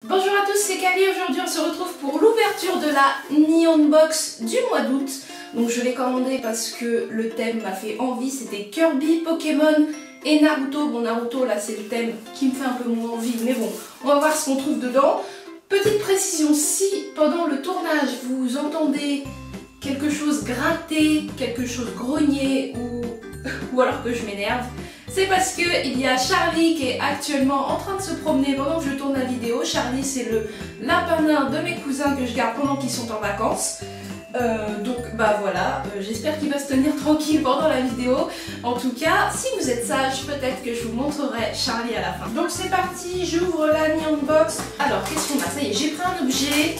Bonjour à tous, c'est Kali. Aujourd'hui on se retrouve pour l'ouverture de la Neon Box du mois d'août. Donc je l'ai commandé parce que le thème m'a fait envie, c'était Kirby, Pokémon et Naruto. Bon, Naruto là c'est le thème qui me fait un peu moins envie, mais bon, on va voir ce qu'on trouve dedans. Petite précision, si pendant le tournage vous entendez quelque chose gratter, quelque chose grogner ou alors que je m'énerve, c'est parce qu'il y a Charlie qui est actuellement en train de se promener pendant que je tourne la vidéo. Charlie, c'est le lapin nain de mes cousins que je garde pendant qu'ils sont en vacances. Donc bah voilà, j'espère qu'il va se tenir tranquille pendant la vidéo. En tout cas, si vous êtes sage, peut-être que je vous montrerai Charlie à la fin. Donc c'est parti, j'ouvre la Neon Box. Alors qu'est-ce qu'on a? Ça y est, j'ai pris un objet.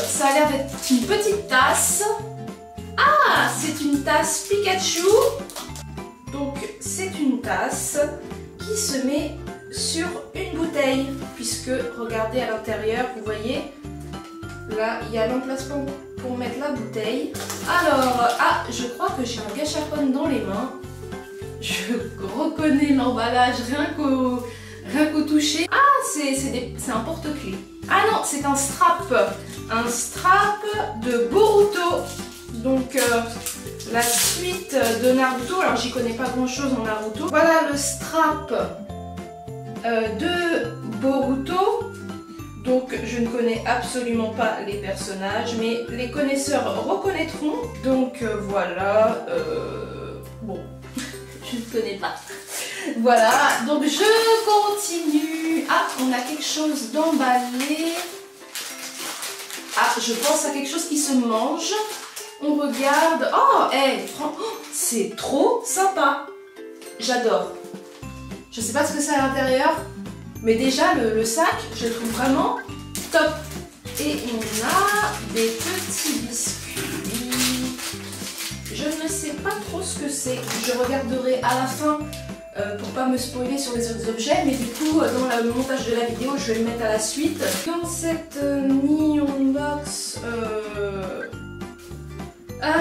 Ça a l'air d'être une petite tasse. Ah, c'est une tasse Pikachu. Donc c'est une tasse qui se met sur une bouteille, puisque regardez à l'intérieur, vous voyez, là il y a l'emplacement pour mettre la bouteille. Alors, ah, je crois que j'ai un gâchapon dans les mains. Je reconnais l'emballage rien qu'au toucher. Ah, c'est un porte-clés. Ah non, c'est un strap de Boruto. Donc la suite de Naruto, alors j'y connais pas grand chose en Naruto. Voilà le strap de Boruto. Donc je ne connais absolument pas les personnages, mais les connaisseurs reconnaîtront. Donc voilà, bon, je ne connais pas. Voilà, donc je continue. Ah, on a quelque chose d'emballé. Ah, je pense à quelque chose qui se mange. On regarde. Oh, hey, c'est trop sympa. J'adore. Je sais pas ce que c'est à l'intérieur, mais déjà le sac, je le trouve vraiment top. Et on a des petits biscuits. Je ne sais pas trop ce que c'est. Je regarderai à la fin pour pas me spoiler sur les autres objets, mais du coup, dans le montage de la vidéo, je vais le mettre à la suite. Dans cette Neon Box, ah,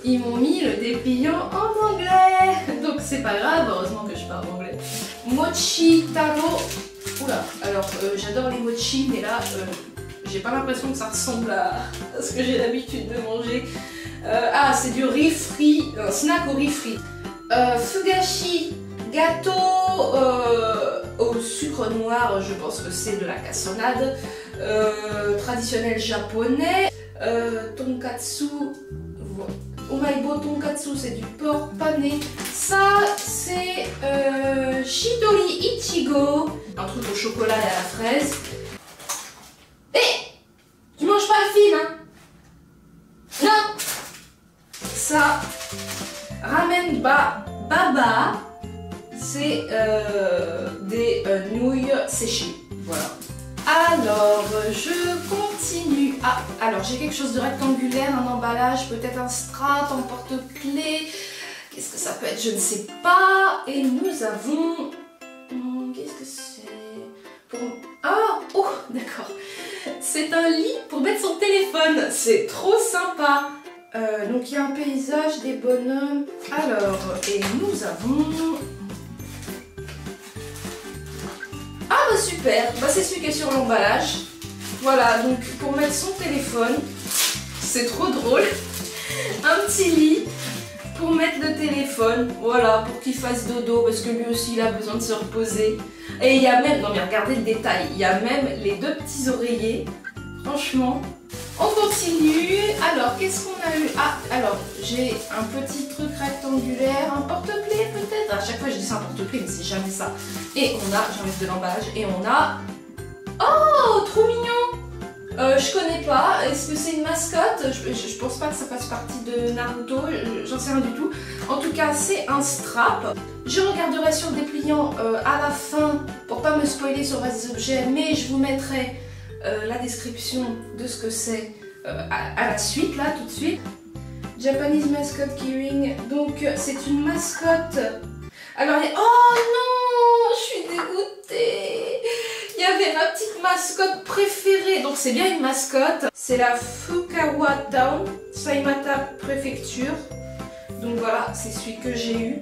ils m'ont mis le dépliant en anglais, donc c'est pas grave, heureusement que je parle anglais. Mochi Taro. Oula, alors j'adore les mochi, mais là j'ai pas l'impression que ça ressemble à ce que j'ai l'habitude de manger. Ah, c'est du riz frit, un snack au riz frit. Fugashi gâteau au sucre noir, je pense que c'est de la cassonade. Traditionnel japonais. Tonkatsu, Omaibo Tonkatsu, c'est du porc pané. Ça, c'est Shidori Ichigo, un truc au chocolat et à la fraise. Hé, tu manges pas le film, hein? Non. Ça, Ramen Baba, c'est des nouilles séchées. Voilà. Alors, je continue. Ah, alors j'ai quelque chose de rectangulaire, un emballage, peut-être un strap, un porte-clés. Qu'est-ce que ça peut être? Je ne sais pas. Et nous avons... qu'est-ce que c'est? Ah, oh, d'accord. C'est un lit pour mettre son téléphone. C'est trop sympa. Donc il y a un paysage, des bonhommes. Alors, et nous avons... Ah bah super, bah c'est celui qui est sur l'emballage. Voilà, donc pour mettre son téléphone, c'est trop drôle. Un petit lit pour mettre le téléphone, voilà, pour qu'il fasse dodo, parce que lui aussi il a besoin de se reposer. Et il y a même, non mais regardez le détail, il y a même les deux petits oreillers, franchement. On continue, alors qu'est-ce qu'on a eu? Ah, alors j'ai un petit truc rectangulaire, un porte-clés peut-être. À chaque fois je dis c'est un porte-clés, mais c'est jamais ça. Et on a, j'enlève de l'emballage, et on a... Oh, trop mignon. Je connais pas, est-ce que c'est une mascotte? Je pense pas que ça fasse partie de Naruto, j'en sais rien du tout. En tout cas, c'est un strap. Je regarderai sur le dépliant à la fin pour pas me spoiler sur les objets, mais je vous mettrai la description de ce que c'est à la suite, là, tout de suite. Japanese Mascot Keyring, donc c'est une mascotte. Alors, oh non, je suis dégoûtée. Il y avait ma petite mascotte préférée, donc c'est bien une mascotte. C'est la Fukawa Town, Saimata Préfecture. Donc voilà, c'est celui que j'ai eu.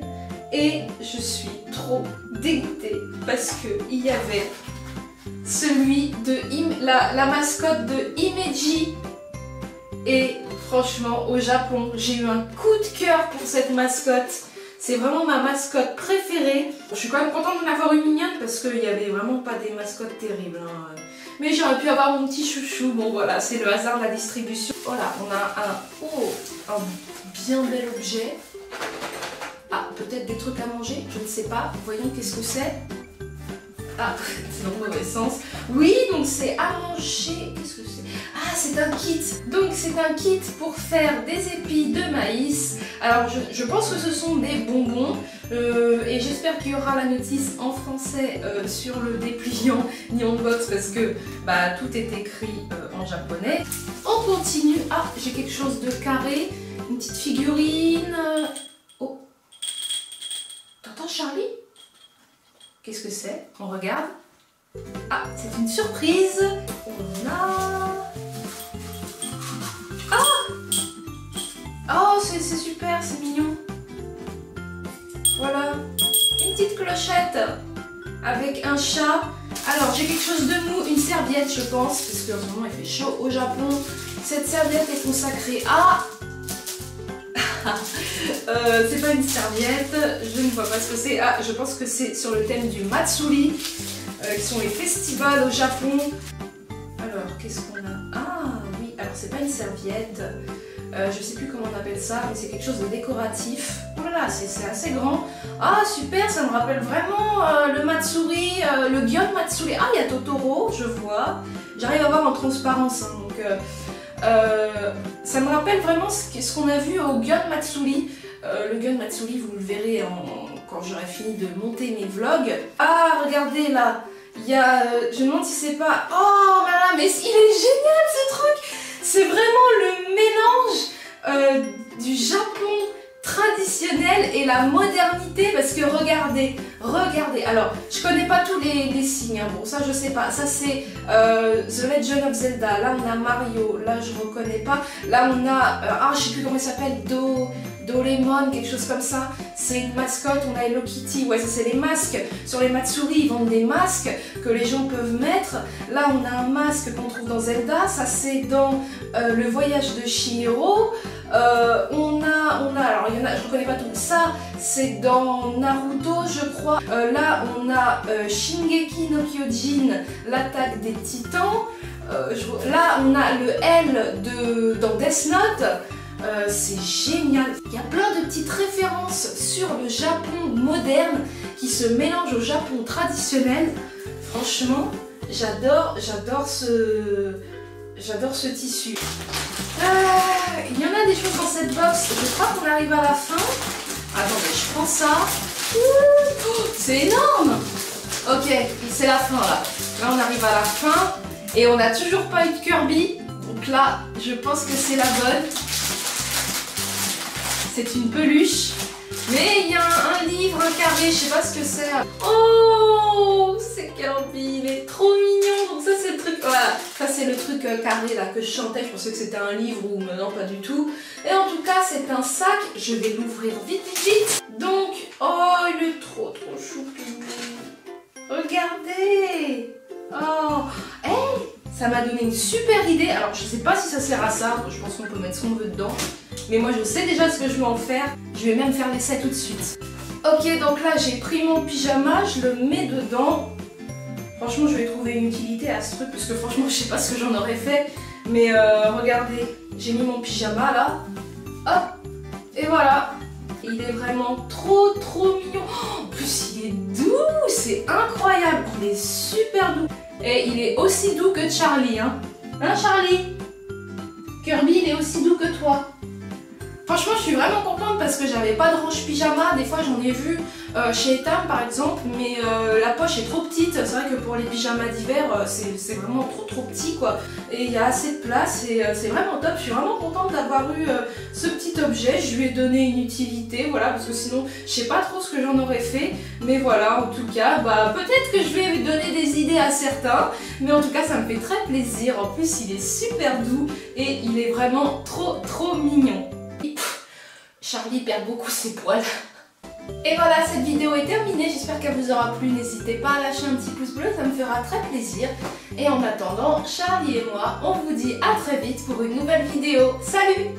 Et je suis trop dégoûtée parce qu'il y avait celui de la mascotte de Himeji. Et franchement, au Japon, j'ai eu un coup de cœur pour cette mascotte. C'est vraiment ma mascotte préférée. Je suis quand même contente d'en avoir une mignonne parce qu'il n'y avait vraiment pas des mascottes terribles, hein. Mais j'aurais pu avoir mon petit chouchou. Bon voilà, c'est le hasard de la distribution. Voilà, on a un bien bel objet. Ah, peut-être des trucs à manger, je ne sais pas. Voyons qu'est-ce que c'est. Ah, c'est dans le mauvais sens. Oui, donc c'est à manger. Qu'est-ce que c'est? Ah, c'est un kit. Donc c'est un kit pour faire des épis de maïs. Alors je pense que ce sont des bonbons. Et j'espère qu'il y aura la notice en français sur le dépliant Nihon Box parce que bah, tout est écrit en japonais. On continue. Ah, j'ai quelque chose de carré. Une petite figurine. Oh. T'entends Charlie? Qu'est-ce que c'est? On regarde. Ah, c'est une surprise. On a... Ah! Oh, c'est super, c'est mignon. Voilà. Une petite clochette avec un chat. Alors, j'ai quelque chose de mou, une serviette, je pense, parce qu'en ce moment, il fait chaud au Japon. Cette serviette est consacrée à... c'est pas une serviette, je ne vois pas ce que c'est. Ah, je pense que c'est sur le thème du Matsuri, qui sont les festivals au Japon. Alors, qu'est-ce qu'on a? Ah oui, alors c'est pas une serviette, je sais plus comment on appelle ça, mais c'est quelque chose de décoratif. Voilà, c'est assez grand. Ah super, ça me rappelle vraiment le Matsuri, le Gion Matsuri. Ah, il y a Totoro, je vois. J'arrive à voir en transparence, hein, donc... ça me rappelle vraiment ce qu'on a vu au Gion Matsuri. Le Gion Matsuri, vous le verrez quand j'aurai fini de monter mes vlogs. Ah, regardez là, il y a... je me demande si c'est pas... Oh là là, mais il est génial ce truc. C'est vraiment le mélange du Japon traditionnel et la modernité, parce que regardez, alors je connais pas tous les signes, hein. Bon ça je sais pas, ça c'est The Legend of Zelda, là on a Mario, là je reconnais pas, là on a, ah je sais plus comment il s'appelle, Doraemon, quelque chose comme ça, c'est une mascotte, on a Hello Kitty, ouais ça c'est les masques, sur les Matsuri ils vendent des masques que les gens peuvent mettre, là on a un masque qu'on trouve dans Zelda, ça c'est dans le voyage de Chihiro, on a, alors il y en a, je reconnais pas tout, ça c'est dans Naruto je crois, là on a Shingeki no Kyojin, l'attaque des titans, là on a le L dans Death Note. C'est génial. Il y a plein de petites références sur le Japon moderne qui se mélangent au Japon traditionnel. Franchement, j'adore ce tissu. Il y en a des choses dans cette box. Je crois qu'on arrive à la fin. Attendez, je prends ça. Oh, c'est énorme. Ok, c'est la fin là. Là, on arrive à la fin et on n'a toujours pas eu de Kirby. Donc là, je pense que c'est la bonne. C'est une peluche, mais il y a un livre carré, je sais pas ce que c'est. Oh, c'est Kirby, il est trop mignon. Donc ça c'est le truc, voilà, ça c'est le truc carré là que je chantais. Je pensais que c'était un livre ou non pas du tout. Et en tout cas c'est un sac. Je vais l'ouvrir vite. Donc, oh il est trop choupi. Regardez. Oh, hey, ça m'a donné une super idée. Alors je sais pas si ça sert à ça. Je pense qu'on peut mettre ce qu'on veut dedans. Mais moi je sais déjà ce que je vais en faire. Je vais même faire l'essai tout de suite. Ok, donc là j'ai pris mon pyjama, je le mets dedans. Franchement je vais trouver une utilité à ce truc parce que franchement je sais pas ce que j'en aurais fait. Mais regardez, j'ai mis mon pyjama là. Hop, et voilà. Il est vraiment trop mignon. Oh, en plus il est doux, c'est incroyable. Il est super doux. Et il est aussi doux que Charlie, hein. Hein Charlie? Kirby il est aussi doux que toi. Franchement, je suis vraiment contente parce que j'avais pas de range pyjama. Des fois, j'en ai vu chez Etam par exemple, mais la poche est trop petite. C'est vrai que pour les pyjamas d'hiver, c'est vraiment trop petit quoi. Et il y a assez de place et c'est vraiment top. Je suis vraiment contente d'avoir eu ce petit objet. Je lui ai donné une utilité, voilà, parce que sinon, je sais pas trop ce que j'en aurais fait. Mais voilà, en tout cas, bah peut-être que je vais lui donner des idées à certains. Mais en tout cas, ça me fait très plaisir. En plus, il est super doux et il est vraiment trop mignon. Charlie perd beaucoup ses poils. Et voilà, cette vidéo est terminée, j'espère qu'elle vous aura plu. N'hésitez pas à lâcher un petit pouce bleu, ça me fera très plaisir. Et en attendant, Charlie et moi, on vous dit à très vite pour une nouvelle vidéo. Salut!